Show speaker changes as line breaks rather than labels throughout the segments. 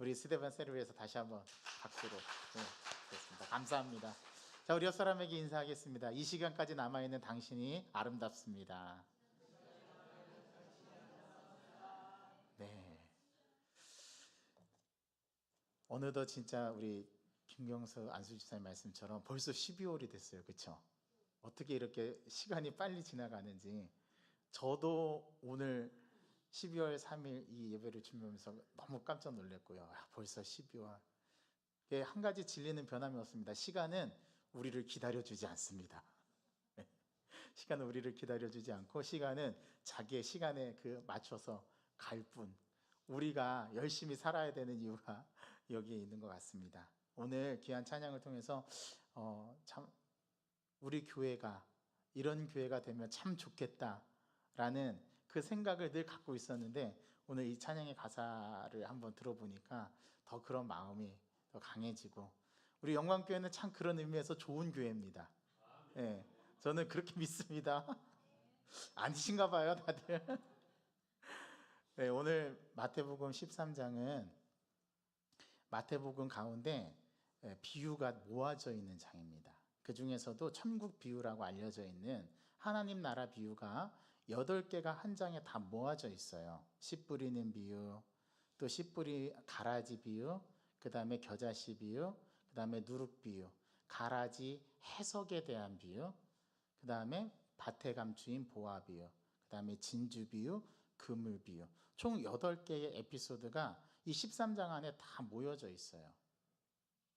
우리 스테반 셀을 위해서 다시 한번 박수로 됐습니다. 감사합니다. 자, 우리 옆 사람에게 인사하겠습니다. 이 시간까지 남아있는 당신이 아름답습니다. 네. 어느덧 진짜 우리 김경수 안수집사님 말씀처럼 벌써 12월이 됐어요. 그렇죠? 어떻게 이렇게 시간이 빨리 지나가는지. 저도 오늘 12월 3일 이 예배를 준비하면서 너무 깜짝 놀랐고요. 벌써 12월. 한 가지 진리는 변함이 없습니다. 시간은 우리를 기다려주지 않습니다. 시간은 우리를 기다려주지 않고 시간은 자기의 시간에 맞춰서 갈 뿐. 우리가 열심히 살아야 되는 이유가 여기에 있는 것 같습니다. 오늘 귀한 찬양을 통해서 참 우리 교회가 이런 교회가 되면 참 좋겠다라는 그 생각을 늘 갖고 있었는데 오늘 이 찬양의 가사를 한번 들어보니까 더 그런 마음이 더 강해지고 우리 영광교회는 참 그런 의미에서 좋은 교회입니다. 네, 저는 그렇게 믿습니다. 아니신가 봐요 다들. 네, 오늘 마태복음 13장은 마태복음 가운데 비유가 모아져 있는 장입니다. 그 중에서도 천국 비유라고 알려져 있는 하나님 나라 비유가 8개가 한 장에 다 모아져 있어요. 씨 뿌리는 비유, 또 씨 뿌리 가라지 비유, 그 다음에 겨자씨 비유, 그 다음에 누룩 비유, 가라지 해석에 대한 비유, 그 다음에 밭에 감추인 보화 비유, 그 다음에 진주 비유, 그물 비유, 총 8개의 에피소드가 이 13장 안에 다 모여져 있어요.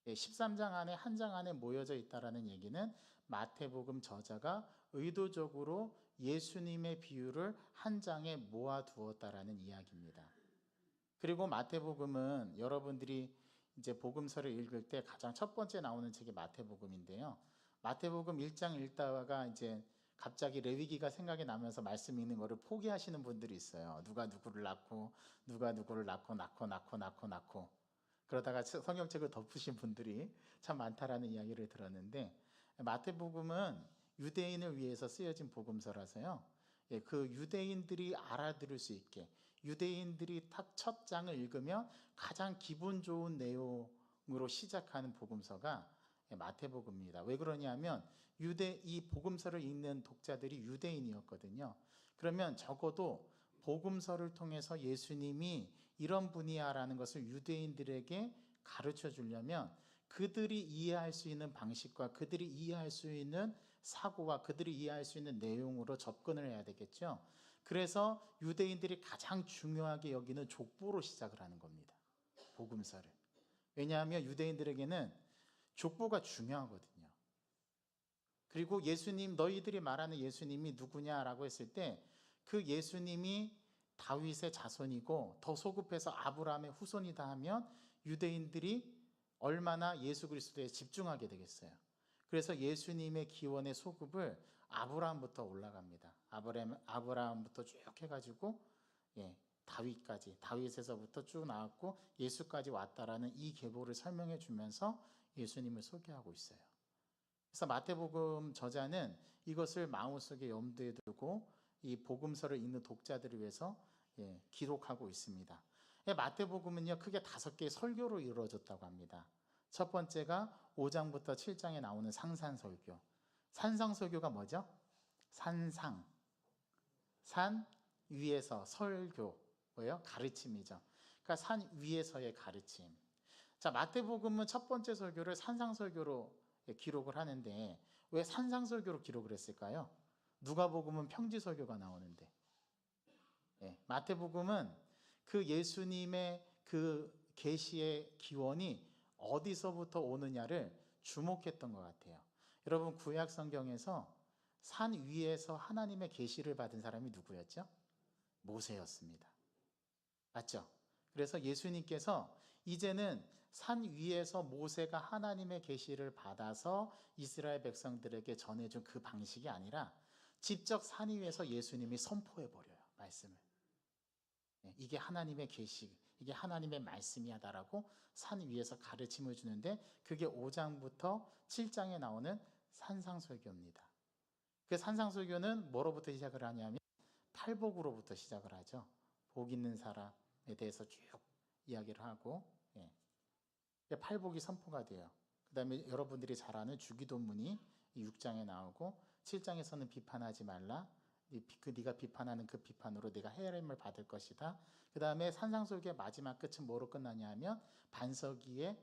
13장 안에 한 장 안에 모여져 있다라는 얘기는 마태복음 저자가 의도적으로 예수님의 비유를 한 장에 모아 두었다라는 이야기입니다. 그리고 마태복음은 여러분들이 이제 복음서를 읽을 때 가장 첫 번째 나오는 책이 마태복음인데요. 마태복음 1장 읽다가 이제 갑자기 레위기가 생각이 나면서 말씀 읽는 거를 포기하시는 분들이 있어요. 누가 누구를 낳고 누가 누구를 낳고 그러다가 성경책을 덮으신 분들이 참 많다라는 이야기를 들었는데 마태복음은 유대인을 위해서 쓰여진 복음서라서요. 그 유대인들이 알아들을 수 있게 유대인들이 딱 첫 장을 읽으면 가장 기분 좋은 내용으로 시작하는 복음서가 마태복음입니다. 왜 그러냐면 이 복음서를 읽는 독자들이 유대인이었거든요. 그러면 적어도 복음서를 통해서 예수님이 이런 분이야라는 것을 유대인들에게 가르쳐 주려면 그들이 이해할 수 있는 방식과 그들이 이해할 수 있는 사고와 그들이 이해할 수 있는 내용으로 접근을 해야 되겠죠. 그래서 유대인들이 가장 중요하게 여기는 족보로 시작을 하는 겁니다. 복음서를. 왜냐하면 유대인들에게는 족보가 중요하거든요. 그리고 예수님, 너희들이 말하는 예수님이 누구냐라고 했을 때 그 예수님이 다윗의 자손이고 더 소급해서 아브라함의 후손이다 하면 유대인들이 얼마나 예수 그리스도에 집중하게 되겠어요. 그래서 예수님의 기원의 소급을 아브라함부터 올라갑니다. 아브라함부터 쭉 해가지고 다윗까지, 다윗에서부터 쭉 나왔고 예수까지 왔다라는 이 계보를 설명해 주면서 예수님을 소개하고 있어요. 그래서 마태복음 저자는 이것을 마음속에 염두에 두고 이 복음서를 읽는 독자들을 위해서 기록하고 있습니다. 마태복음은요 크게 5개의 설교로 이루어졌다고 합니다. 첫 번째가 5장부터 7장에 나오는 상산설교. 산상설교가 뭐죠? 산상, 산 위에서 설교, 뭐예요? 가르침이죠. 그러니까 산 위에서의 가르침. 자, 마태복음은 첫 번째 설교를 산상설교로 기록을 하는데 왜 산상설교로 기록을 했을까요? 누가복음은 평지설교가 나오는데 마태복음은 그 예수님의 그 계시의 기원이 어디서부터 오느냐를 주목했던 것 같아요. 여러분 구약 성경에서 산 위에서 하나님의 계시를 받은 사람이 누구였죠? 모세였습니다. 맞죠? 그래서 예수님께서 이제는 산 위에서 모세가 하나님의 계시를 받아서 이스라엘 백성들에게 전해준 그 방식이 아니라 직접 산 위에서 예수님이 선포해버려요. 말씀을. 이게 하나님의 계시, 이게 하나님의 말씀이야다라고 산 위에서 가르침을 주는데 그게 5장부터 7장에 나오는 산상설교입니다. 그 산상설교는 뭐로부터 시작을 하냐면 팔복으로부터 시작을 하죠. 복 있는 사람에 대해서 쭉 이야기를 하고, 예. 팔복이 선포가 돼요. 그 다음에 여러분들이 잘 아는 주기도문이 이 6장에 나오고 7장에서는 비판하지 말라. 네가 비판하는 그 비판으로 네가 헤아림을 받을 것이다. 그 다음에 산상수훈의 마지막 끝은 뭐로 끝나냐 하면 반석위에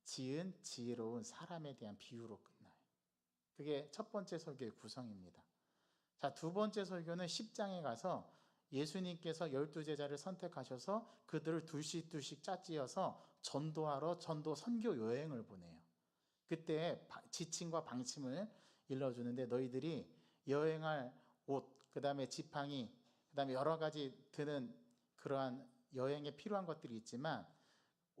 지은 지혜로운 사람에 대한 비유로 끝나요. 그게 첫 번째 설교의 구성입니다. 자, 두 번째 설교는 10장에 가서 예수님께서 12제자를 선택하셔서 그들을 둘씩 짝지어서 전도하러 전도 선교 여행을 보내요. 그때 지침과 방침을 일러주는데 너희들이 여행할 옷, 그 다음에 지팡이, 그 다음에 여러 가지 드는 그러한 여행에 필요한 것들이 있지만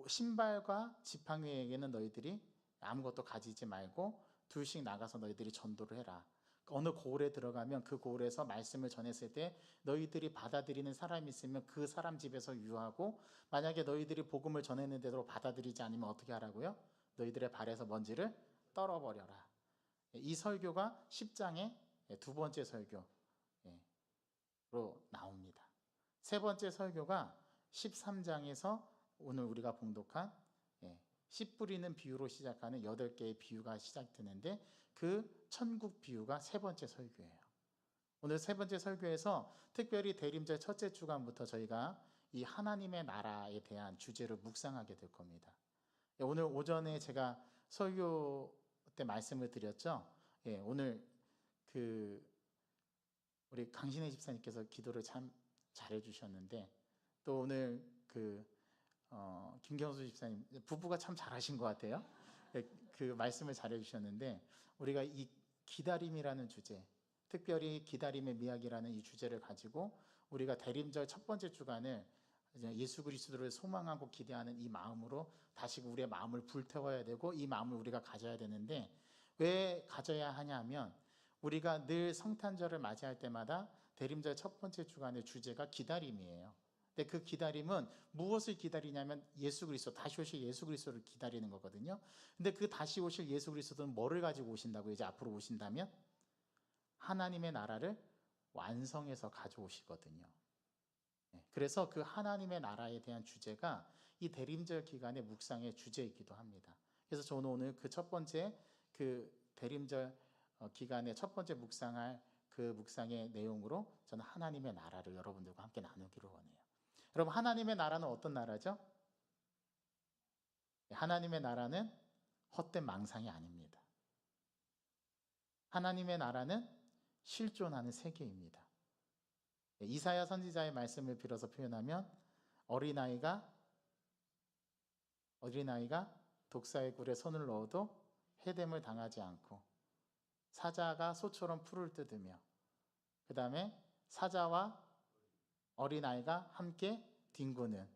신발과 지팡이에게는 너희들이 아무것도 가지지 말고 둘씩 나가서 너희들이 전도를 해라. 어느 고을에 들어가면 그 고을에서 말씀을 전했을 때 너희들이 받아들이는 사람이 있으면 그 사람 집에서 유하고, 만약에 너희들이 복음을 전했는데도 받아들이지 않으면 어떻게 하라고요? 너희들의 발에서 먼지를 떨어버려라. 이 설교가 10장의 두 번째 설교로 나옵니다. 세 번째 설교가 13장에서 오늘 우리가 봉독한 씨 뿌리는 비유로 시작하는 8개의 비유가 시작되는데 그 천국 비유가 세 번째 설교예요. 오늘 세 번째 설교에서 특별히 대림절 첫째 주간부터 저희가 이 하나님의 나라에 대한 주제를 묵상하게 될 겁니다. 오늘 오전에 제가 설교 때 말씀을 드렸죠. 오늘 우리 강신혜 집사님께서 기도를 참 잘해 주셨는데, 또 오늘 김경수 집사님 부부가 참 잘하신 것 같아요. 그 말씀을 잘해 주셨는데, 우리가 이 기다림이라는 주제, 특별히 기다림의 미학이라는 이 주제를 가지고 우리가 대림절 첫 번째 주간을 예수 그리스도를 소망하고 기대하는 이 마음으로 다시 우리의 마음을 불태워야 되고, 이 마음을 우리가 가져야 되는데, 왜 가져야 하냐면 우리가 늘 성탄절을 맞이할 때마다 대림절 첫 번째 주간의 주제가 기다림이에요. 근데 그 기다림은 무엇을 기다리냐면 예수 그리스도, 다시 오실 예수 그리스도를 기다리는 거거든요. 근데 그 다시 오실 예수 그리스도는 뭐를 가지고 오신다고? 이제 앞으로 오신다면 하나님의 나라를 완성해서 가져오시거든요. 그래서 그 하나님의 나라에 대한 주제가 이 대림절 기간의 묵상의 주제이기도 합니다. 그래서 저는 오늘 그 첫 번째 대림절 기간의 첫 번째 묵상할 그 묵상의 내용으로 저는 하나님의 나라를 여러분들과 함께 나누기를 원해요. 여러분, 하나님의 나라는 어떤 나라죠? 하나님의 나라는 헛된 망상이 아닙니다. 하나님의 나라는 실존하는 세계입니다. 이사야 선지자의 말씀을 빌어서 표현하면 어린아이가 독사의 굴에 손을 넣어도 해됨을 당하지 않고, 사자가 소처럼 풀을 뜯으며, 그 다음에 사자와 어린아이가 함께 뒹구는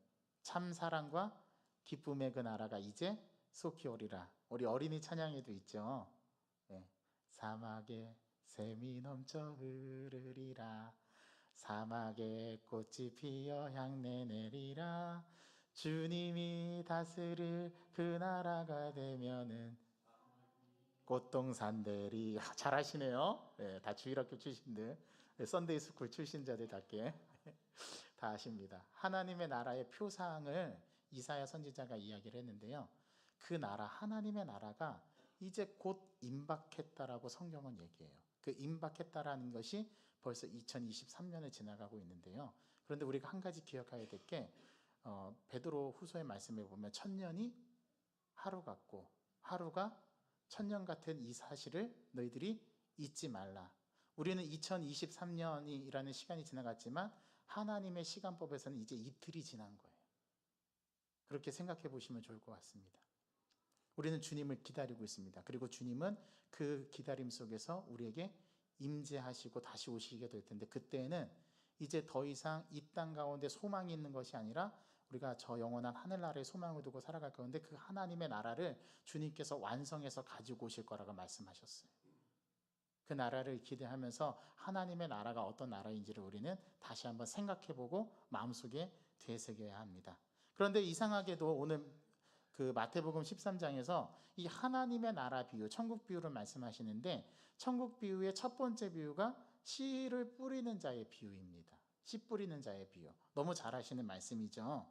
참 사랑과 기쁨의 그 나라가 이제 속히 오리라. 우리 어린이 찬양에도 있죠. 사막에 샘이 넘쳐 흐르리라. 사막에 꽃이 피어 향내 내리라. 주님이 다스릴 그 나라가 되면은 꽃동산들이. 잘하시네요. 다 주일학교 출신들, 썬데이 스쿨 출신자들답게 다 아십니다. 하나님의 나라의 표상을 이사야 선지자가 이야기를 했는데요. 그 나라, 하나님의 나라가 이제 곧 임박했다라고 성경은 얘기해요. 그 임박했다라는 것이 벌써 2023년을 지나가고 있는데요. 그런데 우리가 한 가지 기억해야 될 게, 베드로 후서의 말씀에 보면 천년이 하루 같고 하루가 천년 같은 이 사실을 너희들이 잊지 말라. 우리는 2023년이라는 시간이 지나갔지만 하나님의 시간법에서는 이제 이틀이 지난 거예요. 그렇게 생각해 보시면 좋을 것 같습니다. 우리는 주님을 기다리고 있습니다. 그리고 주님은 그 기다림 속에서 우리에게 임재하시고 다시 오시게 될 텐데, 그때는 이제 더 이상 이 땅 가운데 소망이 있는 것이 아니라 우리가 저 영원한 하늘나라에 소망을 두고 살아갈 건데, 그 하나님의 나라를 주님께서 완성해서 가지고 오실 거라고 말씀하셨어요. 그 나라를 기대하면서 하나님의 나라가 어떤 나라인지를 우리는 다시 한번 생각해보고 마음속에 되새겨야 합니다. 그런데 이상하게도 오늘 그 마태복음 13장에서 이 하나님의 나라 비유, 천국 비유를 말씀하시는데, 천국 비유의 첫 번째 비유가 씨를 뿌리는 자의 비유입니다. 씨 뿌리는 자의 비유. 너무 잘 아시는 말씀이죠.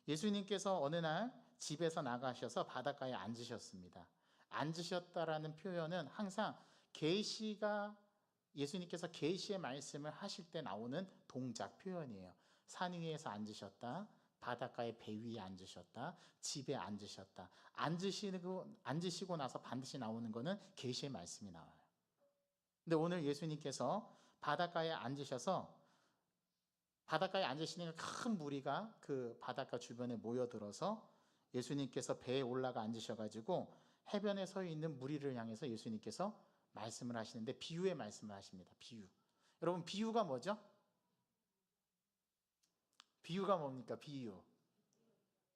예수님께서 어느 날 집에서 나가셔서 바닷가에 앉으셨습니다. 앉으셨다라는 표현은 항상 계시가 예수님께서 계시의 말씀을 하실 때 나오는 동작 표현이에요. 산 위에서 앉으셨다, 바닷가의 배 위에 앉으셨다, 집에 앉으셨다. 앉으시고 나서 반드시 나오는 거는 계시의 말씀이 나와요. 근데 오늘 예수님께서 바닷가에 앉으셔서 바닷가에 앉으시니까 큰 무리가 그 바닷가 주변에 모여들어서 예수님께서 배에 올라가 앉으셔가지고 해변에 서 있는 무리를 향해서 예수님께서 말씀을 하시는데 비유의 말씀을 하십니다. 비유. 여러분 비유가 뭐죠? 비유가 뭡니까? 비유.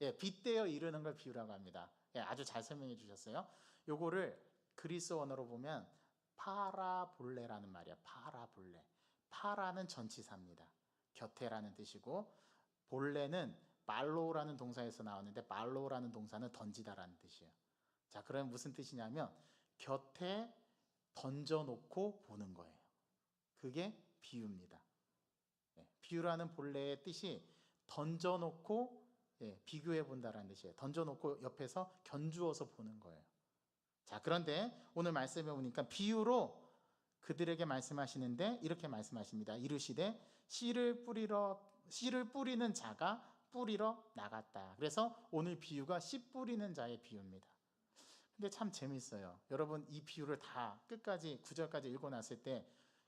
예, 빗대어 이르는 걸 비유라고 합니다. 예, 아주 잘 설명해 주셨어요. 요거를 그리스 언어로 보면 파라볼레라는 말이야. 파라볼레. 파라는 전치사입니다. 곁에라는 뜻이고 볼레는 말로라는 동사에서 나오는데 말로라는 동사는 던지다라는 뜻이에요. 자, 그러면 무슨 뜻이냐면 곁에 던져놓고 보는 거예요. 그게 비유입니다. 예, 비유라는 본래의 뜻이 던져놓고 비교해 본다라는 뜻이에요. 던져놓고 옆에서 견주어서 보는 거예요. 자, 그런데 오늘 말씀해 보니까 비유로 그들에게 말씀하시는데 이렇게 말씀하십니다. 이르시되 씨를 뿌리는 자가 뿌리러 나갔다. 그래서 오늘 비유가 씨 뿌리는 자의 비유입니다. 근데 참 재밌어요. 여러분 이 비유를 다 끝까지 9절까지 읽고 났을 때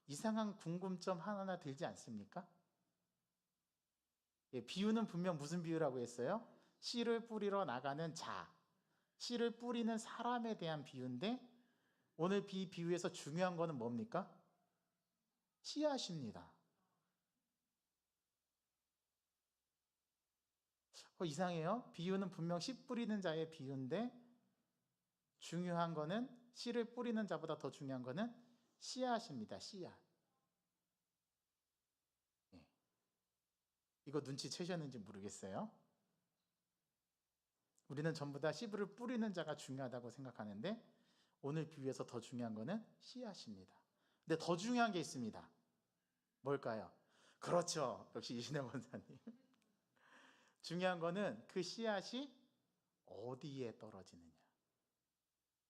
이상한 궁금점 하나하나 들지 않습니까? 예, 비유는 분명 무슨 비유라고 했어요? 씨를 뿌리러 나가는 자, 씨를 뿌리는 사람에 대한 비유인데 오늘 비유에서 중요한 거는 뭡니까? 씨앗입니다. 이상해요. 비유는 분명 씨 뿌리는 자의 비유인데 중요한 거는 씨를 뿌리는 자보다 더 중요한 거는 씨앗입니다. 씨앗. 예. 이거 눈치채셨는지 모르겠어요. 우리는 전부 다 씨를 뿌리는 자가 중요하다고 생각하는데 오늘 비유에서 더 중요한 거는 씨앗입니다. 근데 더 중요한 게 있습니다. 뭘까요? 그렇죠. 역시 이신혜 원사님. 중요한 거는 그 씨앗이 어디에 떨어지느냐.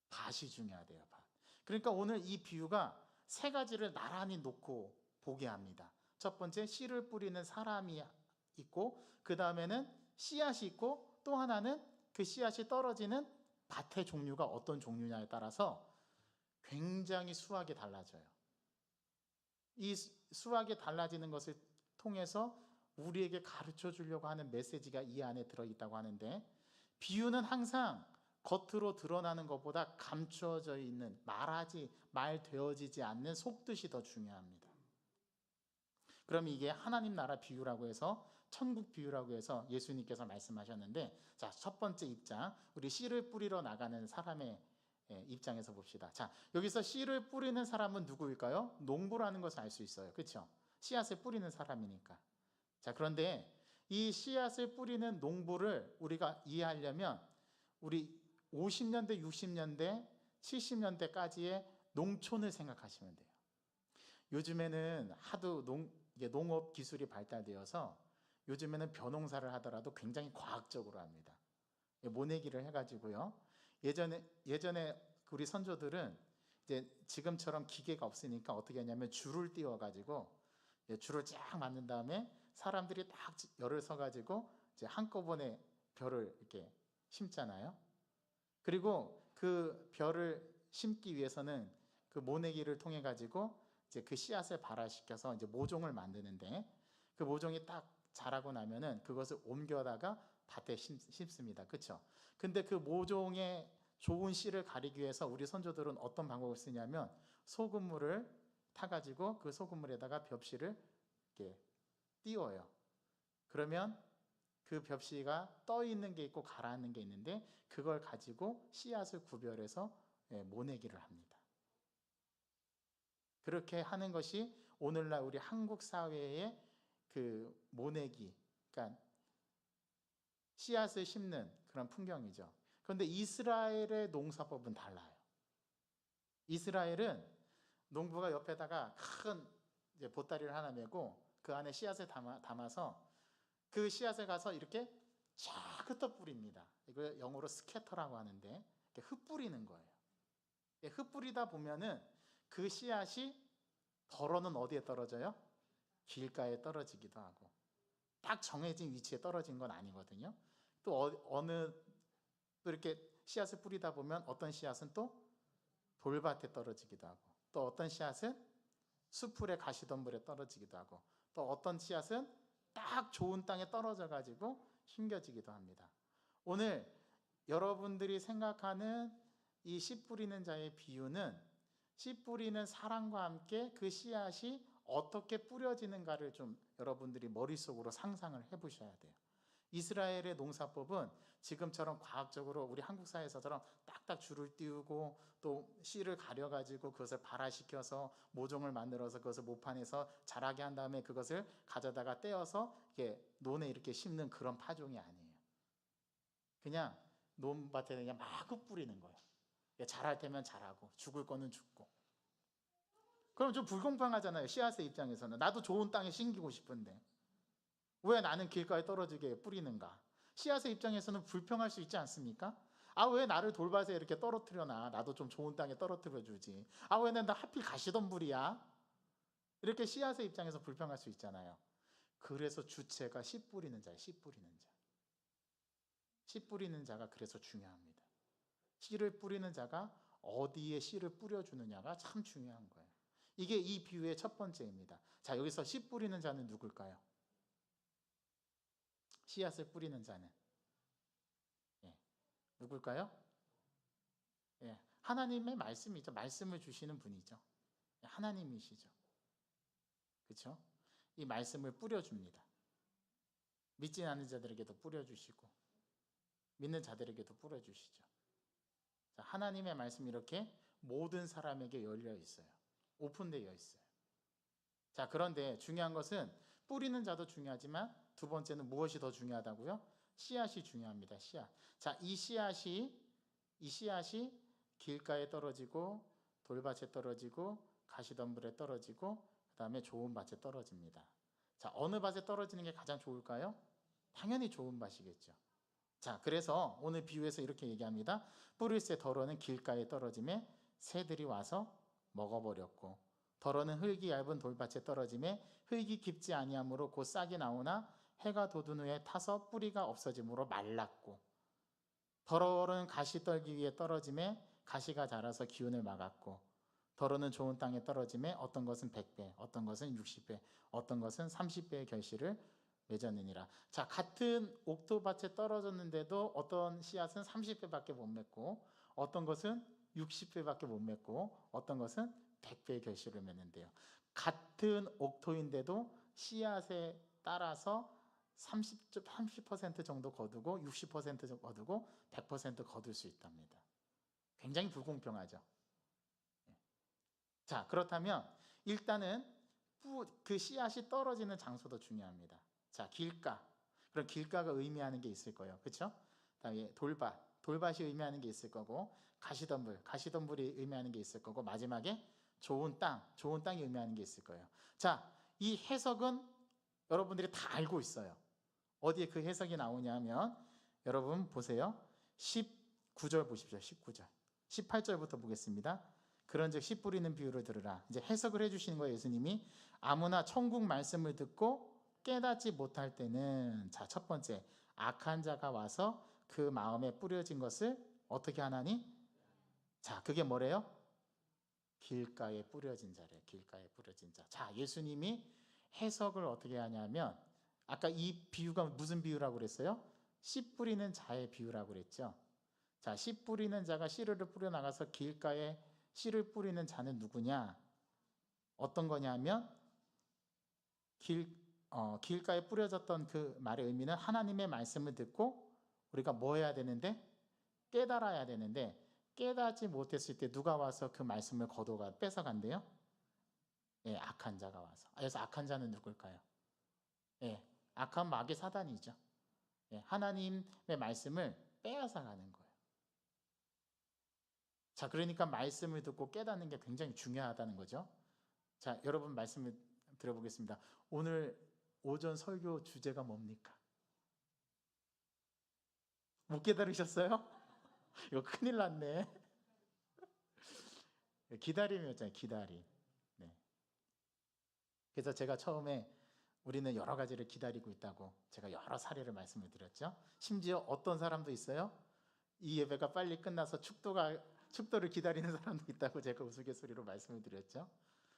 밭이 중요하대요. 밭. 그러니까 오늘 이 비유가 세 가지를 나란히 놓고 보게 합니다. 첫 번째 씨를 뿌리는 사람이 있고 그 다음에는 씨앗이 있고 또 하나는 그 씨앗이 떨어지는 밭의 종류가 어떤 종류냐에 따라서 굉장히 수확이 달라져요. 이 수확이 달라지는 것을 통해서 우리에게 가르쳐 주려고 하는 메시지가 이 안에 들어있다고 하는데 비유는 항상 겉으로 드러나는 것보다 감추어져 있는 말되어지지 않는 속뜻이 더 중요합니다. 그럼 이게 하나님 나라 비유라고 해서 천국 비유라고 해서 예수님께서 말씀하셨는데 자, 첫 번째 입장 우리 씨를 뿌리러 나가는 사람의 입장에서 봅시다. 자, 여기서 씨를 뿌리는 사람은 누구일까요? 농부라는 것을 알 수 있어요. 그렇죠? 씨앗을 뿌리는 사람이니까. 자, 그런데 이 씨앗을 뿌리는 농부를 우리가 이해하려면 우리 50년대, 60년대, 70년대까지의 농촌을 생각하시면 돼요. 요즘에는 하도 농업 기술이 발달되어서 요즘에는 벼농사를 하더라도 굉장히 과학적으로 합니다. 모내기를 해가지고요. 예전에 우리 선조들은 이제 지금처럼 기계가 없으니까 어떻게 하냐면 줄을 띄워가지고 줄을 쫙 맞는 다음에 사람들이 딱 열을 서가지고 이제 한꺼번에 벼를 이렇게 심잖아요. 그리고 그 벼를 심기 위해서는 그 모내기를 통해 가지고 이제 그 씨앗을 발화시켜서 이제 모종을 만드는데 그 모종이 딱 자라고 나면은 그것을 옮겨다가 밭에 심습니다. 그렇죠? 근데 그 모종의 좋은 씨를 가리기 위해서 우리 선조들은 어떤 방법을 쓰냐면 소금물을 타가지고 그 소금물에다가 벽씨를 이렇게 띄워요. 그러면 그 벽씨가 떠 있는 게 있고 가라앉는 게 있는데 그걸 가지고 씨앗을 구별해서 모내기를 합니다. 그렇게 하는 것이 오늘날 우리 한국 사회의 그 모내기, 그러니까 씨앗을 심는 그런 풍경이죠. 그런데 이스라엘의 농사법은 달라요. 이스라엘은 농부가 옆에다가 큰 이제 보따리를 하나 메고 그 안에 씨앗을 담아서 그 씨앗을 가서 이렇게 쫙 뿌립니다. 이거 영어로 스캐터라고 하는데 흙 뿌리는 거예요. 흙 뿌리다 보면은 그 씨앗이 덜어는 어디에 떨어져요? 길가에 떨어지기도 하고, 딱 정해진 위치에 떨어진 건 아니거든요. 또 어느 또 이렇게 씨앗을 뿌리다 보면 어떤 씨앗은 또 돌밭에 떨어지기도 하고, 또 어떤 씨앗은 수풀에 가시덤불에 떨어지기도 하고, 또 어떤 씨앗은 딱 좋은 땅에 떨어져 가지고 심겨지기도 합니다. 오늘 여러분들이 생각하는 이 씨 뿌리는 자의 비유는 씨 뿌리는 사람과 함께 그 씨앗이 어떻게 뿌려지는가를 좀 여러분들이 머릿속으로 상상을 해보셔야 돼요. 이스라엘의 농사법은 지금처럼 과학적으로 우리 한국 사회에서처럼 딱딱 줄을 띄우고 또 씨를 가려가지고 그것을 발화시켜서 모종을 만들어서 그것을 모판에서 자라게 한 다음에 그것을 가져다가 떼어서 이렇게 논에 이렇게 심는 그런 파종이 아니에요. 그냥 논밭에 그냥 마구 뿌리는 거예요. 자랄 때면 자라고 죽을 거는 죽고. 그럼 좀 불공평하잖아요. 씨앗의 입장에서는. 나도 좋은 땅에 심기고 싶은데 왜 나는 길가에 떨어지게 뿌리는가? 씨앗의 입장에서는 불평할 수 있지 않습니까? 아, 왜 나를 돌밭에 이렇게 떨어뜨려놔? 나도 좀 좋은 땅에 떨어뜨려 주지. 아, 왜 나 하필 가시덤불이야? 이렇게 씨앗의 입장에서 불평할 수 있잖아요. 그래서 주체가 씨 뿌리는 자예요. 씨 뿌리는 자. 씨 뿌리는 자가 그래서 중요합니다. 씨를 뿌리는 자가 어디에 씨를 뿌려주느냐가 참 중요한 거예요. 이게 이 비유의 첫 번째입니다. 자, 여기서 씨 뿌리는 자는 누굴까요? 씨앗을 뿌리는 자는 누굴까요? 하나님의 말씀이죠. 말씀을 주시는 분이죠. 하나님이시죠. 그렇죠? 이 말씀을 뿌려줍니다. 믿지 않는 자들에게도 뿌려주시고 믿는 자들에게도 뿌려주시죠. 자, 하나님의 말씀이 이렇게 모든 사람에게 열려 있어요. 오픈되어 있어요. 자, 그런데 중요한 것은 뿌리는 자도 중요하지만 두 번째는 무엇이 더 중요하다고요? 씨앗이 중요합니다. 씨앗. 자, 이 씨앗이 길가에 떨어지고 돌밭에 떨어지고 가시덤불에 떨어지고 그다음에 좋은 밭에 떨어집니다. 자, 어느 밭에 떨어지는 게 가장 좋을까요? 당연히 좋은 밭이겠죠. 자, 그래서 오늘 비유에서 이렇게 얘기합니다. 뿌릴새 덜어는 길가에 떨어짐에 새들이 와서 먹어버렸고, 덜어는 흙이 얇은 돌밭에 떨어짐에 흙이 깊지 아니하므로 곧 싹이 나오나 해가 돋은 후에 타서 뿌리가 없어짐으로 말랐고, 덜어는 가시 떨기 위해 떨어짐에 가시가 자라서 기운을 막았고, 덜어는 좋은 땅에 떨어짐에 어떤 것은 100배, 어떤 것은 60배, 어떤 것은 30배의 결실을 맺었느니라. 자, 같은 옥토밭에 떨어졌는데도 어떤 씨앗은 30배밖에 못 맺고, 어떤 것은 60배밖에 못 맺고, 어떤 것은 100배의 결실을 맺는데요. 같은 옥토인데도 씨앗에 따라서 30% 정도 거두고 60% 거두고 100% 거둘 수 있답니다. 굉장히 불공평하죠. 자, 그렇다면 일단은 그 씨앗이 떨어지는 장소도 중요합니다. 자, 길가. 그럼 길가가 의미하는 게 있을 거예요. 그렇죠? 그다음에 돌밭이 의미하는 게 있을 거고, 가시덤불이 의미하는 게 있을 거고, 마지막에 좋은 땅이 의미하는 게 있을 거예요. 자, 이 해석은 여러분들이 다 알고 있어요. 어디에 그 해석이 나오냐 하면 여러분 보세요. 19절 보십시오. 19절. 18절부터 보겠습니다. 그런즉 씨 뿌리는 비유를 들으라. 이제 해석을 해주시는 거예요. 예수님이 아무나 천국 말씀을 듣고 깨닫지 못할 때는, 자, 첫 번째, 악한 자가 와서 그 마음에 뿌려진 것을 어떻게 하나니? 자, 그게 뭐래요? 길가에 뿌려진 자래요. 길가에 뿌려진 자. 자, 예수님이 해석을 어떻게 하냐면, 아까 이 비유가 무슨 비유라고 그랬어요? 씨 뿌리는 자의 비유라고 그랬죠. 자, 씨 뿌리는 자가 씨를 뿌려 나가서 길가에 씨를 뿌리는 자는 누구냐? 어떤 거냐면 길가에 뿌려졌던 그 말의 의미는 하나님의 말씀을 듣고 우리가 뭐 해야 되는데? 깨달아야 되는데, 깨닫지 못했을 때 누가 와서 그 말씀을 거둬가 뺏어간대요? 악한 자가 와서. 그래서 악한 자는 누굴까요? 악한 마귀 사단이죠. 하나님의 말씀을 빼앗아 가는 거예요. 자, 그러니까 말씀을 듣고 깨닫는 게 굉장히 중요하다는 거죠. 자, 여러분 말씀을 들어보겠습니다. 오늘 오전 설교 주제가 뭡니까? 못 깨달으셨어요? 이거 큰일 났네. 기다림이었잖아요. 기다림. 네. 그래서 제가 처음에 우리는 여러 가지를 기다리고 있다고 제가 여러 사례를 말씀을 드렸죠. 심지어 어떤 사람도 있어요. 이 예배가 빨리 끝나서 축도를 기다리는 사람도 있다고 제가 우스갯소리로 말씀을 드렸죠.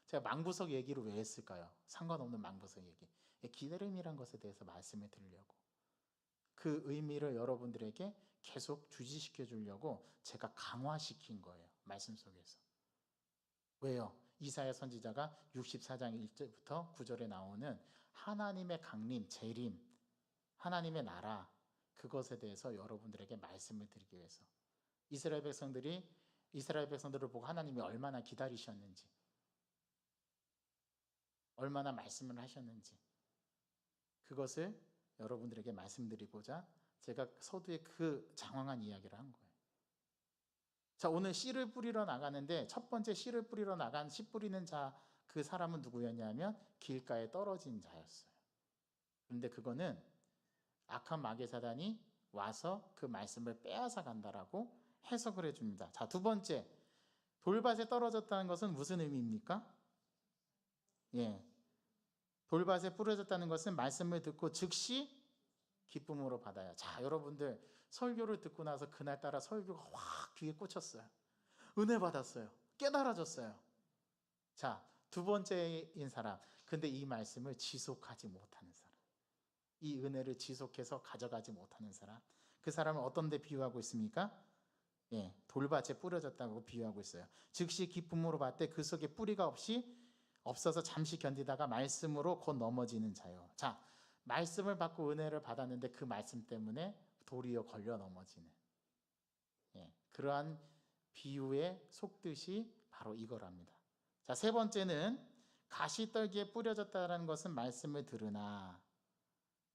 제가 망부석 얘기를 왜 했을까요? 상관없는 망부석 얘기. 기다림이란 것에 대해서 말씀을 드리려고. 그 의미를 여러분들에게 계속 주지시켜 주려고 제가 강화시킨 거예요. 말씀 속에서. 왜요? 이사야 선지자가 64장 1절부터 9절에 나오는 하나님의 강림, 재림, 하나님의 나라, 그것에 대해서 여러분들에게 말씀을 드리기 위해서. 이스라엘 백성들을 보고 하나님이 얼마나 기다리셨는지, 얼마나 말씀을 하셨는지, 그것을 여러분들에게 말씀드리고자 제가 서두에 그 장황한 이야기를 한 거예요. 자, 오늘 씨를 뿌리러 나가는데 첫 번째 씨를 뿌리러 나간 씨 뿌리는 자, 그 사람은 누구였냐면 길가에 떨어진 자였어요. 그런데 그거는 악한 마귀 사단이 와서 그 말씀을 빼앗아 간다라고 해석을 해줍니다. 자, 두 번째, 돌밭에 떨어졌다는 것은 무슨 의미입니까? 예, 돌밭에 뿌려졌다는 것은 말씀을 듣고 즉시 기쁨으로 받아요. 자, 여러분들 설교를 듣고 나서 그날따라 설교가 확 귀에 꽂혔어요. 은혜 받았어요. 깨달아졌어요. 자, 두 번째인 사람, 근데 이 말씀을 지속하지 못하는 사람, 이 은혜를 지속해서 가져가지 못하는 사람, 그 사람을 어떤 데 비유하고 있습니까? 예, 돌밭에 뿌려졌다고 비유하고 있어요. 즉시 기쁨으로 받되 그 속에 뿌리가 없어서 잠시 견디다가 말씀으로 곧 넘어지는 자요. 자, 말씀을 받고 은혜를 받았는데 그 말씀 때문에 도리어 걸려 넘어지는, 예, 그러한 비유의 속뜻이 바로 이거랍니다. 자, 세 번째는 가시떨기에 뿌려졌다는 것은 말씀을 들으나,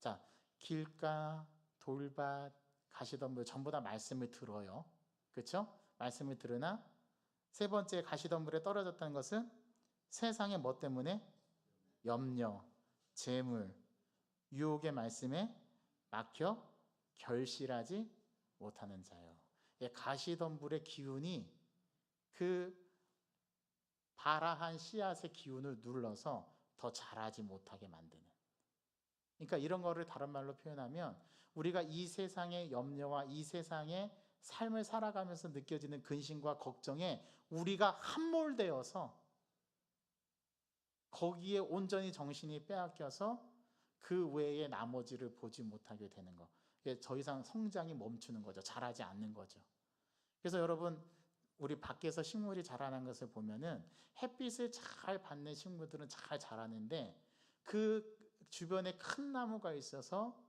자, 길가, 돌밭, 가시덤불 전부 다 말씀을 들어요. 그렇죠? 말씀을 들으나 세 번째 가시덤불에 떨어졌다는 것은 세상의 뭐 때문에? 염려, 재물, 유혹의 말씀에 막혀 결실하지 못하는 자요. 가시덤불의 기운이 그 발아한 씨앗의 기운을 눌러서 더 자라지 못하게 만드는. 그러니까 이런 거를 다른 말로 표현하면 우리가 이 세상의 염려와 이 세상의 삶을 살아가면서 느껴지는 근심과 걱정에 우리가 함몰되어서 거기에 온전히 정신이 빼앗겨서 그 외에 나머지를 보지 못하게 되는 거. 더 이상 성장이 멈추는 거죠. 자라지 않는 거죠. 그래서 여러분, 우리 밖에서 식물이 자라는 것을 보면은 햇빛을 잘 받는 식물들은 잘 자라는데 그 주변에 큰 나무가 있어서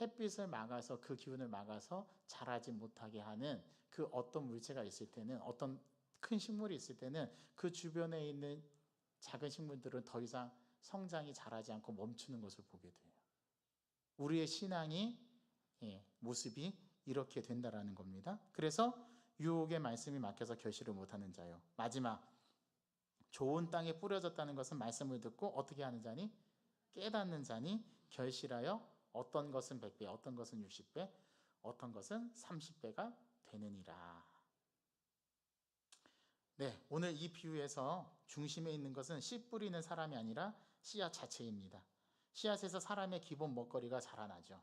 햇빛을 막아서 그 기운을 막아서 자라지 못하게 하는 그 어떤 물체가 있을 때는, 어떤 큰 식물이 있을 때는 그 주변에 있는 작은 식물들은 더 이상 성장이 자라지 않고 멈추는 것을 보게 돼요. 우리의 신앙이, 모습이 이렇게 된다라는 겁니다. 그래서 유혹의 말씀이 막혀서 결실을 못하는 자요. 마지막, 좋은 땅에 뿌려졌다는 것은 말씀을 듣고 어떻게 하는 자니? 깨닫는 자니 결실하여 어떤 것은 100배, 어떤 것은 60배, 어떤 것은 30배가 되느니라. 네, 오늘 이 비유에서 중심에 있는 것은 씨 뿌리는 사람이 아니라 씨앗 자체입니다. 씨앗에서 사람의 기본 먹거리가 자라나죠.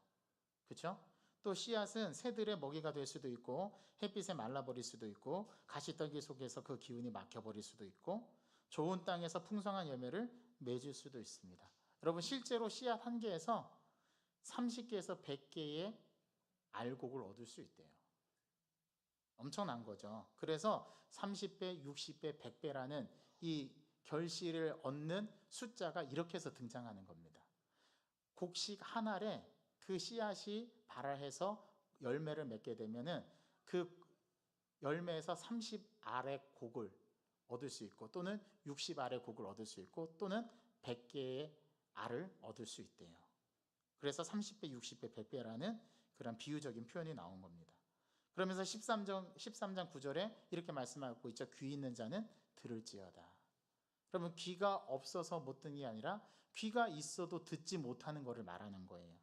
그렇죠? 또 씨앗은 새들의 먹이가 될 수도 있고 햇빛에 말라버릴 수도 있고 가시떨기 속에서 그 기운이 막혀버릴 수도 있고 좋은 땅에서 풍성한 열매를 맺을 수도 있습니다. 여러분, 실제로 씨앗 한 개에서 30개에서 100개의 알곡을 얻을 수 있대요. 엄청난 거죠. 그래서 30배, 60배, 100배라는 이 결실을 얻는 숫자가 이렇게 해서 등장하는 겁니다. 곡식 한 알에 그 씨앗이 발아해서 열매를 맺게 되면은 그 열매에서 30알의 곡을 얻을 수 있고 또는 60알의 곡을 얻을 수 있고 또는 100개의 알을 얻을 수 있대요. 그래서 30배, 60배, 100배라는 그런 비유적인 표현이 나온 겁니다. 그러면서 13장 9절에 이렇게 말씀하고 있죠. 귀 있는 자는 들을지어다. 그러면 귀가 없어서 못 듣는 게 아니라 귀가 있어도 듣지 못하는 것을 말하는 거예요.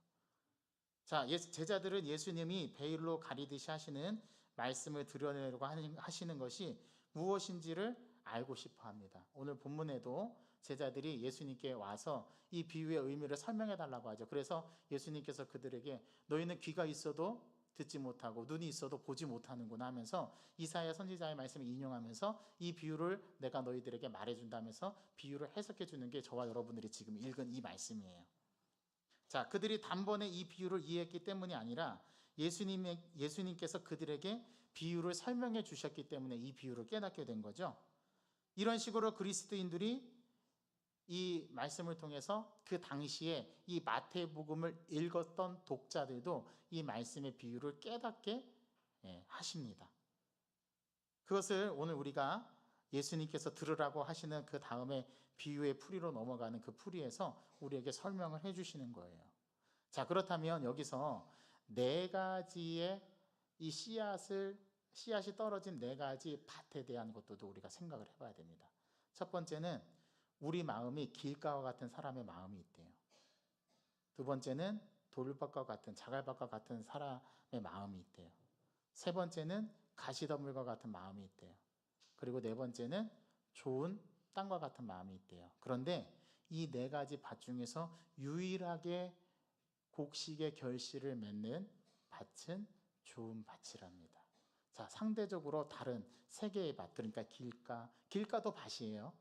자, 제자들은 예수님이 베일로 가리듯이 하시는 말씀을 드러내려고 하시는 것이 무엇인지를 알고 싶어 합니다. 오늘 본문에도 제자들이 예수님께 와서 이 비유의 의미를 설명해 달라고 하죠. 그래서 예수님께서 그들에게 너희는 귀가 있어도 듣지 못하고 눈이 있어도 보지 못하는구나 하면서 이사야 선지자의 말씀을 인용하면서 이 비유를 내가 너희들에게 말해준다면서 비유를 해석해 주는 게 저와 여러분들이 지금 읽은 이 말씀이에요. 자, 그들이 단번에 이 비유를 이해했기 때문이 아니라 예수님께서 그들에게 비유를 설명해 주셨기 때문에 이 비유를 깨닫게 된 거죠. 이런 식으로 그리스도인들이 이 말씀을 통해서 그 당시에 이 마태복음을 읽었던 독자들도 이 말씀의 비유를 깨닫게 하십니다. 그것을 오늘 우리가 예수님께서 들으라고 하시는 그 다음에 비유의 풀이로 넘어가는 그 풀이에서 우리에게 설명을 해주시는 거예요. 자, 그렇다면 여기서 네 가지의 이 씨앗이 떨어진 네 가지 밭에 대한 것도 우리가 생각을 해봐야 됩니다. 첫 번째는 우리 마음이 길가와 같은 사람의 마음이 있대요. 두 번째는 돌밭과 같은 자갈밭과 같은 사람의 마음이 있대요. 세 번째는 가시덤불과 같은 마음이 있대요. 그리고 네 번째는 좋은 땅과 같은 마음이 있대요. 그런데 이 네 가지 밭 중에서 유일하게 곡식의 결실을 맺는 밭은 좋은 밭이랍니다. 자, 상대적으로 다른 세 개의 밭, 그러니까 길가도 밭이에요.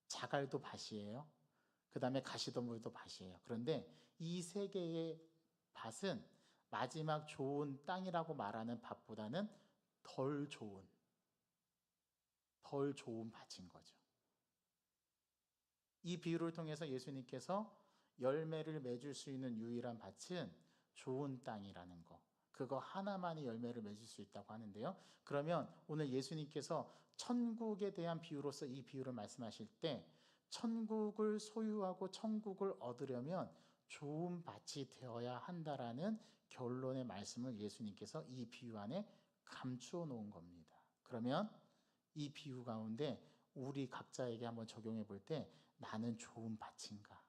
자갈도 밭이에요. 그 다음에 가시덤불도 밭이에요. 그런데 이 세 개의 밭은 마지막 좋은 땅이라고 말하는 밭보다는 덜 좋은 밭인 거죠. 이 비유를 통해서 예수님께서 열매를 맺을 수 있는 유일한 밭은 좋은 땅이라는 거, 그거 하나만이 열매를 맺을 수 있다고 하는데요. 그러면 오늘 예수님께서 천국에 대한 비유로서 이 비유를 말씀하실 때 천국을 소유하고 천국을 얻으려면 좋은 밭이 되어야 한다라는 결론의 말씀을 예수님께서 이 비유 안에 감추어 놓은 겁니다. 그러면 이 비유 가운데 우리 각자에게 한번 적용해 볼 때 나는 좋은 밭인가?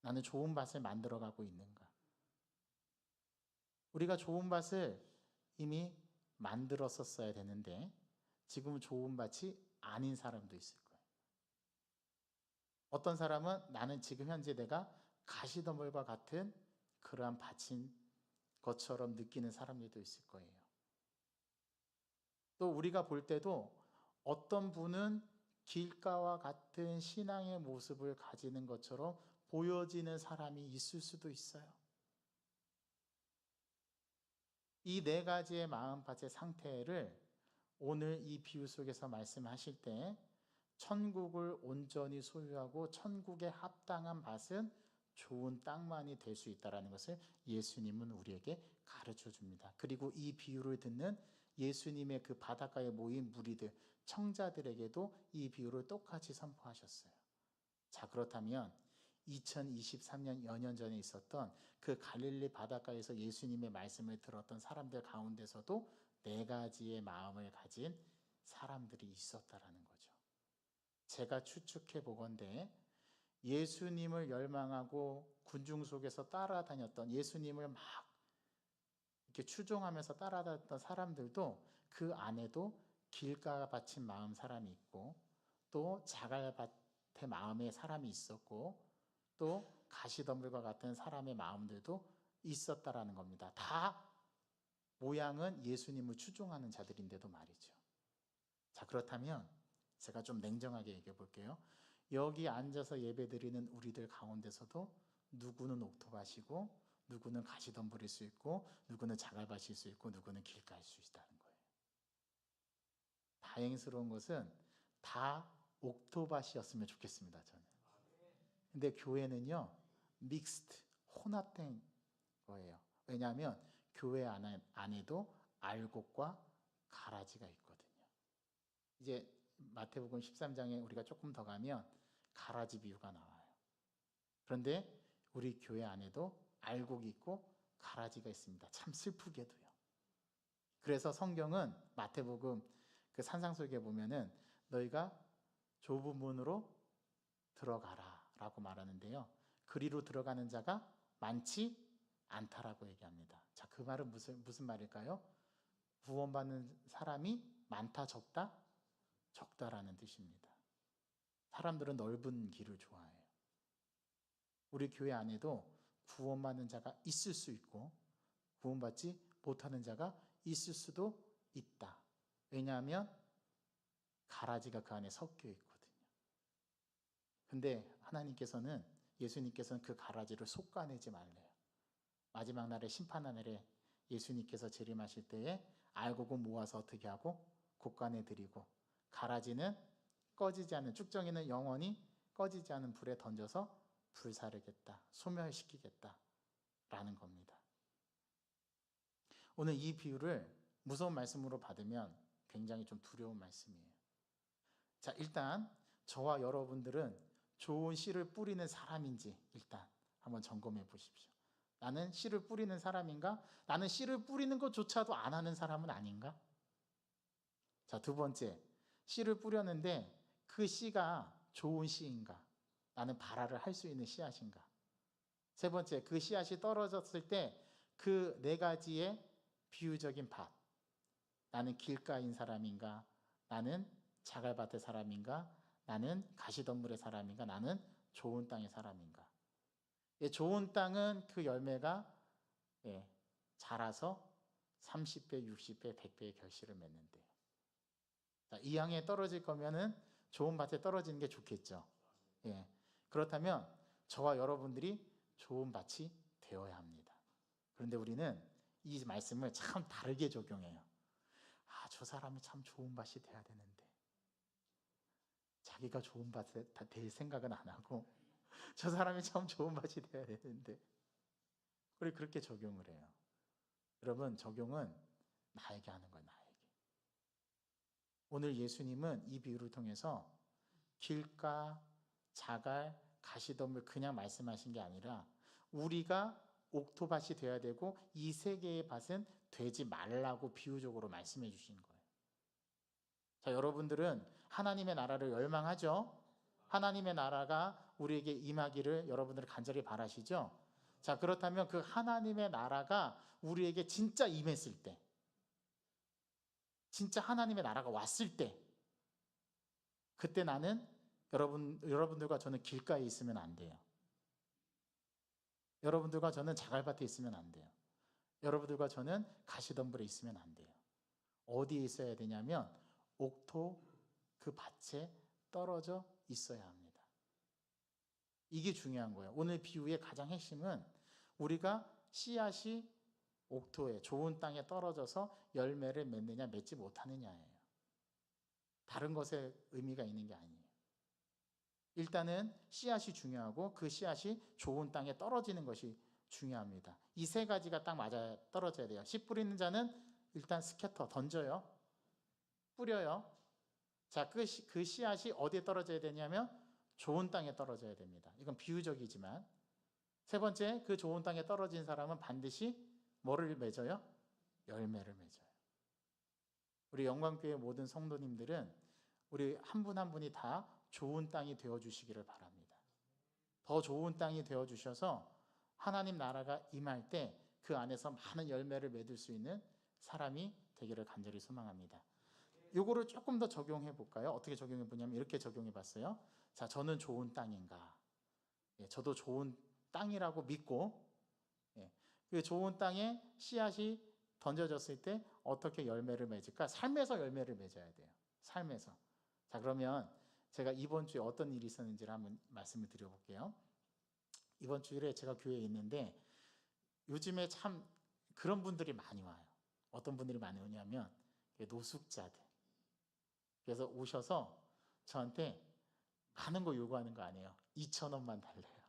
나는 좋은 밭을 만들어가고 있는가? 우리가 좋은 밭을 이미 만들었었어야 되는데 지금은 좋은 밭이 아닌 사람도 있을 거예요. 어떤 사람은 나는 지금 현재 내가 가시덤불과 같은 그러한 밭인 것처럼 느끼는 사람들도 있을 거예요. 또 우리가 볼 때도 어떤 분은 길가와 같은 신앙의 모습을 가지는 것처럼 보여지는 사람이 있을 수도 있어요. 이 네 가지의 마음밭의 상태를 오늘 이 비유 속에서 말씀하실 때 천국을 온전히 소유하고 천국에 합당한 밭은 좋은 땅만이 될 수 있다는 것을 예수님은 우리에게 가르쳐 줍니다. 그리고 이 비유를 듣는 예수님의 그 바닷가에 모인 무리들, 청자들에게도 이 비유를 똑같이 선포하셨어요. 자, 그렇다면 2023년 여년 전에 있었던 그 갈릴리 바닷가에서 예수님의 말씀을 들었던 사람들 가운데서도 네 가지의 마음을 가진 사람들이 있었다라는 거죠. 제가 추측해 보건대 예수님을 열망하고 군중 속에서 따라다녔던, 예수님을 막 이렇게 추종하면서 따라다녔던 사람들도 그 안에도 길가 바친 마음 사람이 있고 또 자갈밭의 마음의 사람이 있었고 또 가시덤불과 같은 사람의 마음들도 있었다라는 겁니다. 다 모양은 예수님을 추종하는 자들인데도 말이죠. 자, 그렇다면 제가 좀 냉정하게 얘기해 볼게요. 여기 앉아서 예배드리는 우리들 가운데서도 누구는 옥토밭이고 누구는 가시덤불일 수 있고 누구는 자갈밭일 수 있고 누구는 길가일 수 있다는 거예요. 다행스러운 것은 다 옥토밭이었으면 좋겠습니다, 저는. 근데 교회는요 믹스드, 혼합된 거예요. 왜냐하면 교회 안에도 알곡과 가라지가 있거든요. 이제 마태복음 13장에 우리가 조금 더 가면 가라지 비유가 나와요. 그런데 우리 교회 안에도 알곡이 있고 가라지가 있습니다. 참 슬프게도요. 그래서 성경은 마태복음 그 산상수익에 보면은 너희가 좁은 문으로 들어가라 라고 말하는데요. 그리로 들어가는 자가 많지 않다라고 얘기합니다. 자, 그 말은 무슨 말일까요? 구원받는 사람이 많다, 적다? 적다라는 뜻입니다. 사람들은 넓은 길을 좋아해요. 우리 교회 안에도 구원받는 자가 있을 수 있고 구원받지 못하는 자가 있을 수도 있다. 왜냐하면 가라지가 그 안에 섞여 있거든요. 근데 하나님께서는, 예수님께서는 그 가라지를 솎아내지 말래요. 마지막 날에 심판하늘에 예수님께서 재림하실 때에 알곡을 모아서 어떻게 하고 곳간에 드리고 가라지는 꺼지지 않는, 쭉정이는 영원히 꺼지지 않은 불에 던져서 불사르겠다, 소멸시키겠다 라는 겁니다. 오늘 이 비유를 무서운 말씀으로 받으면 굉장히 좀 두려운 말씀이에요. 자, 일단 저와 여러분들은 좋은 씨를 뿌리는 사람인지 일단 한번 점검해 보십시오. 나는 씨를 뿌리는 사람인가? 나는 씨를 뿌리는 것조차도 안 하는 사람은 아닌가? 자, 두 번째, 씨를 뿌렸는데 그 씨가 좋은 씨인가? 나는 발화를 할 수 있는 씨앗인가? 세 번째, 그 씨앗이 떨어졌을 때 그 네 가지의 비유적인 밭, 나는 길가인 사람인가? 나는 자갈밭의 사람인가? 나는 가시덤불의 사람인가? 나는 좋은 땅의 사람인가? 예, 좋은 땅은 그 열매가 자라서 30배, 60배, 100배의 결실을 맺는데요. 자, 이 향에 떨어질 거면은 좋은 밭에 떨어지는 게 좋겠죠. 예. 그렇다면 저와 여러분들이 좋은 밭이 되어야 합니다. 그런데 우리는 이 말씀을 참 다르게 적용해요. 아, 저 사람이 참 좋은 밭이 돼야 되는데. 자기가 좋은 밭에 될 생각은 안 하고 저 사람이 참 좋은 밭이 돼야 되는데. 우리 그렇게 적용을 해요. 여러분, 적용은 나에게 하는 거예요, 나에게. 오늘 예수님은 이 비유를 통해서 길가, 자갈, 가시덤불 그냥 말씀하신 게 아니라 우리가 옥토밭이 되어야 되고 이 세 개의 밭은 되지 말라고 비유적으로 말씀해 주신 거예요. 자, 여러분들은 하나님의 나라를 열망하죠? 하나님의 나라가 우리에게 임하기를 여러분들은 간절히 바라시죠? 자, 그렇다면 그 하나님의 나라가 우리에게 진짜 임했을 때, 진짜 하나님의 나라가 왔을 때, 그때 나는 여러분들과 저는 길가에 있으면 안 돼요. 여러분들과 저는 자갈밭에 있으면 안 돼요. 여러분들과 저는 가시덤불에 있으면 안 돼요. 어디에 있어야 되냐면 옥토 그 밭에 떨어져 있어야 합니다. 이게 중요한 거예요. 오늘 비유의 가장 핵심은 우리가 씨앗이 옥토에 좋은 땅에 떨어져서 열매를 맺느냐 맺지 못하느냐예요. 다른 것에 의미가 있는 게 아니에요. 일단은 씨앗이 중요하고 그 씨앗이 좋은 땅에 떨어지는 것이 중요합니다. 이 세 가지가 딱 맞아 떨어져야 돼요. 씨 뿌리는 자는 일단 스캐터 던져요. 뿌려요. 자, 그 씨앗이 어디에 떨어져야 되냐면 좋은 땅에 떨어져야 됩니다. 이건 비유적이지만. 세 번째, 그 좋은 땅에 떨어진 사람은 반드시 뭐를 맺어요? 열매를 맺어요. 우리 영광교회 모든 성도님들은 우리 한 분 한 분이 다 좋은 땅이 되어주시기를 바랍니다. 더 좋은 땅이 되어주셔서 하나님 나라가 임할 때 그 안에서 많은 열매를 맺을 수 있는 사람이 되기를 간절히 소망합니다. 요거를 조금 더 적용해 볼까요? 어떻게 적용해 보냐면 이렇게 적용해 봤어요. 자, 저는 좋은 땅인가? 저도 좋은 땅이라고 믿고 그 좋은 땅에 씨앗이 던져졌을 때 어떻게 열매를 맺을까? 삶에서 열매를 맺어야 돼요. 삶에서. 자, 그러면 제가 이번 주에 어떤 일이 있었는지를 한번 말씀을 드려볼게요. 이번 주일에 제가 교회에 있는데 요즘에 참 그런 분들이 많이 와요. 어떤 분들이 많이 오냐면 노숙자들. 그래서 오셔서 저한테 많은 거 요구하는 거 아니에요. 2,000원만 달래요.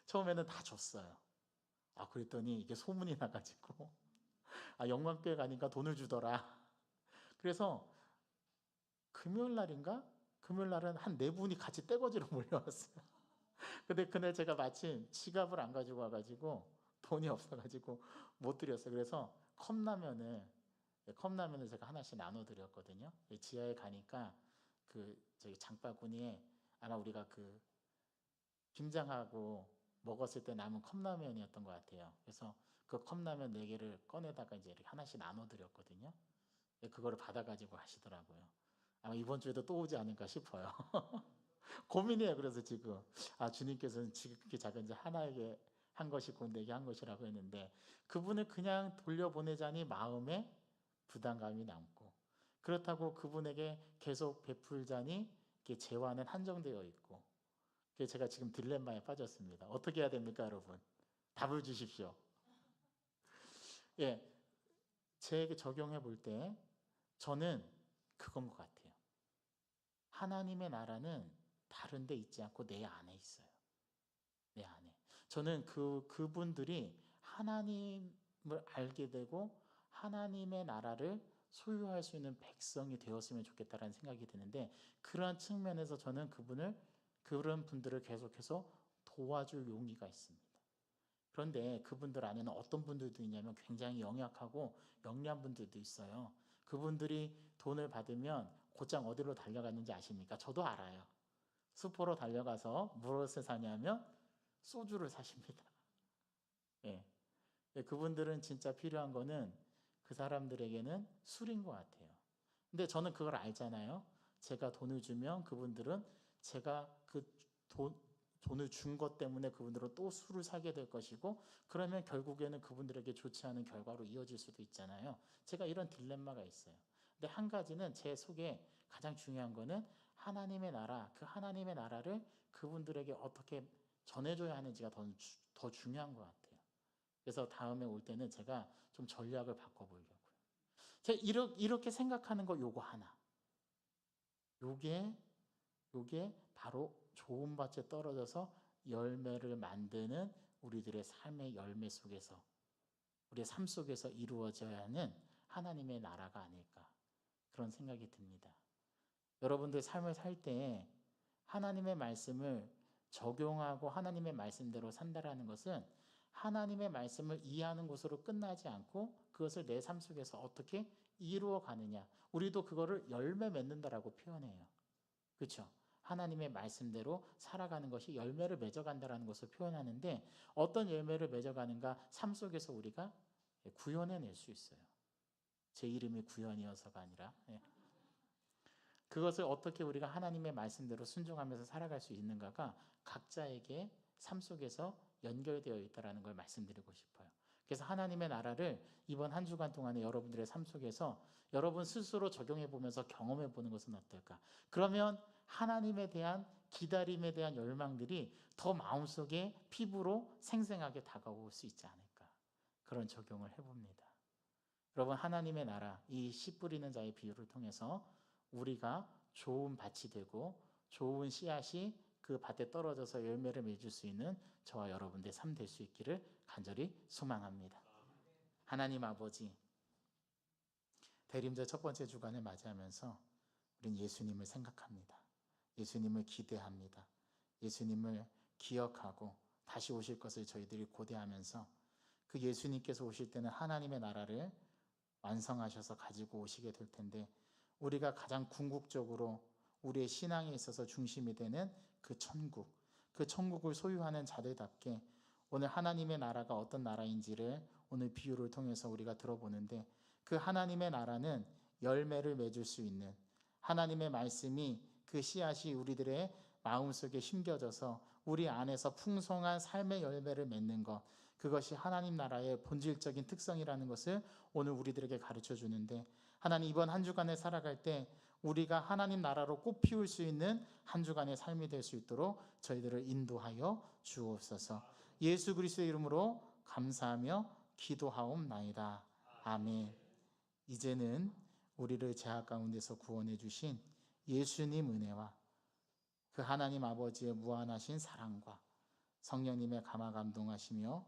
처음에는 다 줬어요. 아, 그랬더니 이게 소문이 나가지고 아, 영광교회 가니까 돈을 주더라. 그래서 금요일 날인가? 금요일 날은 한 네 분이 같이 떼거지로 몰려왔어요. 근데 그날 제가 마침 지갑을 안 가지고 와가지고 돈이 없어가지고 못 드렸어요. 그래서 컵라면을 제가 하나씩 나눠드렸거든요. 지하에 가니까 그 저기 장바구니에 아마 우리가 그 김장하고 먹었을 때 남은 컵라면이었던 것 같아요. 그래서 그 컵라면 4개를 꺼내다가 이제 이렇게 하나씩 나눠드렸거든요. 그거를 받아가지고 하시더라고요. 아마 이번 주에도 또 오지 않을까 싶어요. 고민이에요. 그래서 지금 주님께서는 지금 그렇게 작은 자 하나에게 한 것이 곧 내게 한 것이라고 했는데 그분을 그냥 돌려보내자니 마음에 부담감이 남고 그렇다고 그분에게 계속 베풀자니 재화는 한정되어 있고 그래서 제가 지금 딜레마에 빠졌습니다. 어떻게 해야 됩니까, 여러분? 답을 주십시오. 예, 제게 적용해 볼 때 저는 그건 것 같아요. 하나님의 나라는 다른 데 있지 않고 내 안에 있어요. 내 안에. 저는 그분들이 하나님을 알게 되고 하나님의 나라를 소유할 수 있는 백성이 되었으면 좋겠다라는 생각이 드는데 그러한 측면에서 저는 그런 분들을 계속해서 도와줄 용의가 있습니다. 그런데 그분들 안에는 어떤 분들도 있냐면 굉장히 영약하고 영리한 분들도 있어요. 그분들이 돈을 받으면 곧장 어디로 달려갔는지 아십니까? 저도 알아요. 슈퍼로 달려가서 무엇을 사냐면 소주를 사십니다. 예. 그분들은 진짜 필요한 거는 그 사람들에게는 술인 것 같아요. 근데 저는 그걸 알잖아요. 제가 돈을 주면 그분들은 제가 돈을 준 것 때문에 그분들은 또 술을 사게 될 것이고 그러면 결국에는 그분들에게 좋지 않은 결과로 이어질 수도 있잖아요. 제가 이런 딜레마가 있어요. 근데 한 가지는 제 속에 가장 중요한 거는 하나님의 나라, 그 하나님의 나라를 그분들에게 어떻게 전해줘야 하는지가 더 중요한 것 같아요. 그래서 다음에 올 때는 제가 좀 전략을 바꿔보려고요. 제가 이렇게 생각하는 거 요거 하나. 요게 바로 좋은 밭에 떨어져서 열매를 만드는 우리들의 삶의 열매 속에서 우리의 삶 속에서 이루어져야 하는 하나님의 나라가 아닐까 그런 생각이 듭니다. 여러분들 삶을 살 때 하나님의 말씀을 적용하고 하나님의 말씀대로 산다라는 것은 하나님의 말씀을 이해하는 것으로 끝나지 않고 그것을 내 삶 속에서 어떻게 이루어 가느냐. 우리도 그거를 열매 맺는다라고 표현해요. 그렇죠? 하나님의 말씀대로 살아가는 것이 열매를 맺어간다라는 것을 표현하는데 어떤 열매를 맺어가는가 삶 속에서 우리가 구현해낼 수 있어요. 제 이름이 구현이어서가 아니라 그것을 어떻게 우리가 하나님의 말씀대로 순종하면서 살아갈 수 있는가가 각자에게 삶 속에서 연결되어 있다는 걸 말씀드리고 싶어요. 그래서 하나님의 나라를 이번 한 주간 동안에 여러분들의 삶 속에서 여러분 스스로 적용해 보면서 경험해 보는 것은 어떨까? 그러면 하나님에 대한 기다림에 대한 열망들이 더 마음속에 피부로 생생하게 다가올 수 있지 않을까? 그런 적용을 해봅니다. 여러분 하나님의 나라, 이 씨 뿌리는 자의 비유를 통해서 우리가 좋은 밭이 되고 좋은 씨앗이 그 밭에 떨어져서 열매를 맺을 수 있는 저와 여러분들의 삶 될 수 있기를 간절히 소망합니다. 하나님 아버지, 대림절 첫 번째 주간을 맞이하면서 우린 예수님을 생각합니다. 예수님을 기대합니다. 예수님을 기억하고 다시 오실 것을 저희들이 고대하면서 그 예수님께서 오실 때는 하나님의 나라를 완성하셔서 가지고 오시게 될 텐데 우리가 가장 궁극적으로 우리의 신앙에 있어서 중심이 되는 그 천국을 소유하는 자들답게 오늘 하나님의 나라가 어떤 나라인지를 오늘 비유를 통해서 우리가 들어보는데 그 하나님의 나라는 열매를 맺을 수 있는 하나님의 말씀이 그 씨앗이 우리들의 마음속에 심겨져서 우리 안에서 풍성한 삶의 열매를 맺는 것 그것이 하나님 나라의 본질적인 특성이라는 것을 오늘 우리들에게 가르쳐 주는데 하나님 이번 한 주간을 살아갈 때 우리가 하나님 나라로 꽃 피울 수 있는 한 주간의 삶이 될 수 있도록 저희들을 인도하여 주옵소서. 예수 그리스도의 이름으로 감사하며 기도하옵나이다. 아멘. 이제는 우리를 죄악 가운데서 구원해 주신 예수님 은혜와 그 하나님 아버지의 무한하신 사랑과 성령님의 감화 감동하시며